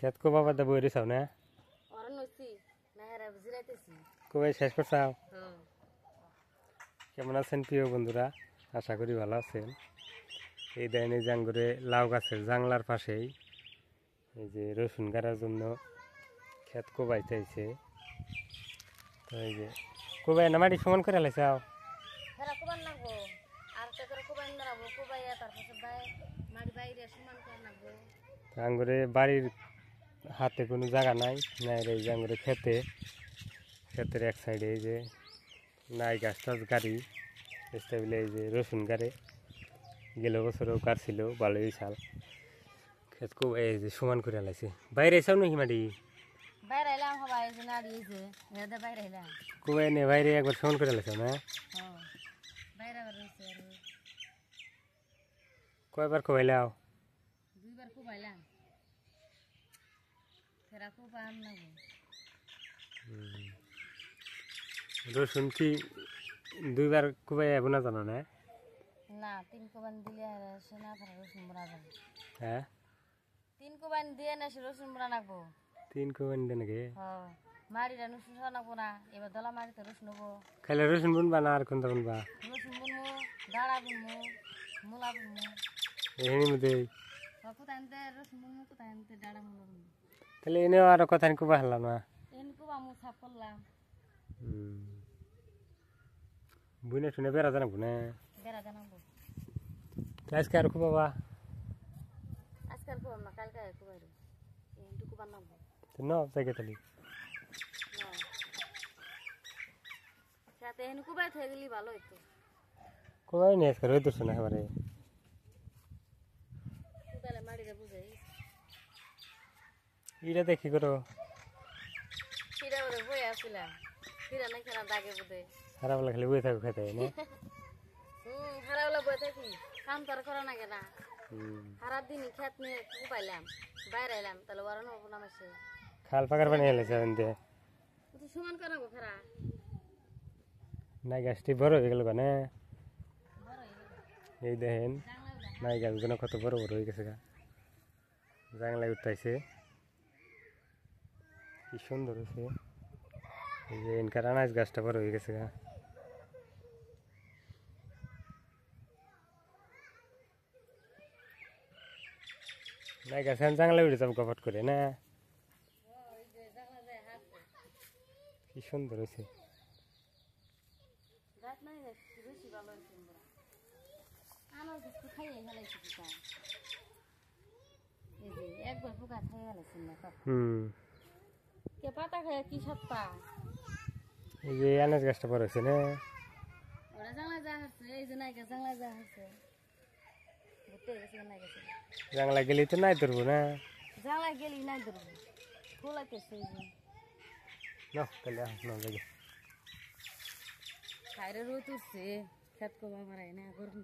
খেত কো বাবা দা বইরে চাও না অরন হইছি মেহেরা বুঝিরাইতেছি কবে শেষ করছাও কেমন আছেন প্রিয় বন্ধুরা আশা করি ভালো আছেন এই দেন এই জাঙ্গরে লাউ গাছের জাংলার পাশেই এই যে রসুন গাড়ার জন্য ক্ষেত কোবাই চাইছে তো এই যে কোবাই না মাটি সমান করে লাইছাও হেরা কোবান লাগবো আর তে করে কোবান নারাবো কোবাইয়া তারপর বাই মাটি বাইরে সমান করে লাগবো জাঙ্গরে বাড়ির হাতে কোনো জায়গা নাই নাই এই জাঙ্গরে ক্ষেতের এক সাইডে এই যে নাই গাছ টাছ গাড়ি স্টেবিলে এই যে রসুন গাড়ে গেল বছরও কাটছিল ভালোই সাল ক্ষেত কোবাই এই যে সমান করে লাইছে বাইরে এসাও নাকি মাটি বাইরে আইলাম হবাই যে নাড়ি হইছে হেদা বাইরে আইলাম কোবাই নে বাইরে একবার সমান করে লাইছো না বাইরে আবার হইছে আর কয়বার কোবাইলাও দুইবার কোবাইলাম হেরা কোবান লাগবো রসুন কি দুইবার কোবাই আইব না জানো না না তিন কোবান দিলে সে না পারে রসুন বড়া যাবে হ্যাঁ তিন কোবান দিয়ে না সে রসুন বড়া লাগবো তিন কোবাই দেন নাকি মাড়িটা রসুন লাগবো না এবার দলা মাড়িতে রসুন হবো খাইলে রসুন বুনবা না আর কোনটা বুনবা রসুন বুনবো দাঁড়া বুনবো মূলা বুনবো এখানে মধ্যে কোথায় আনতে রসুন বুনবো কোথায় আনতে দাঁড়া মূলা বুনবো তাহলে এনেও আরো কথা কোবা হারলাম না এনে কোবা মু সাফ করলাম বুনে শুনে বেড়া জানাবো না বেড়া জানাবো আজকে আর কোবাবা আজকাল কোবাম না কালকে কোবাইরো এনে কোবা নামবো ন জায়গা তালি সাথে এনে কোবাই থেকে গেলি ভালো হইতো কোবাই নি আজকে রোদ ধরছে না এবারে কোদালে মাড়িটা বুঝাই এটা দেখি করো ফিরা বলে বই আসছিলাম ফিরা নাই খেলা দাগে বোধে খারাপ লাগলে বই থাকো খেতে না হারা বলে বই থাকি কাম তার করা না কেনা সারা দিনই খেত নিয়ে কোবাইলাম বাইরে এলাম তাহলে ওরা নব না মাসে খাল পাকার পানি এলেছে এনতে তুই সমান করাবো খেরা নাই গাছটি বড় হয়ে গেল কেন বড় হয়ে গেল এই দেখেন নাই গাছগুলো কত বড় বড় হয়ে গেছে গা জাংলায় উঠাইছে কি সুন্দর হয়েছে এই যে এনকার আনাজ গাছটা বড় হয়ে গেছে গা নাই গাছ জাংলায় উঠে যাবো কপাট করে না কি সুন্দর হয়েছে একবার পোকা খাই গেলেছেন না কে পাতা খায় কি সব পা এই যে আনাজ গাছটা বড় হয়েছে না ওরা জানলা যা হচ্ছে এই যে নাইকা জানলা যা হচ্ছে ঘুরতে গেছে নাই গেছে জাংলা গেলেই তো নাই ধরবো না জানলা গেলি নাই ধরবো খোলাইতেছে এই যে না তাহলে না লাগে খাইরে রোদ উঠছে খেত কবা মারাই না গরম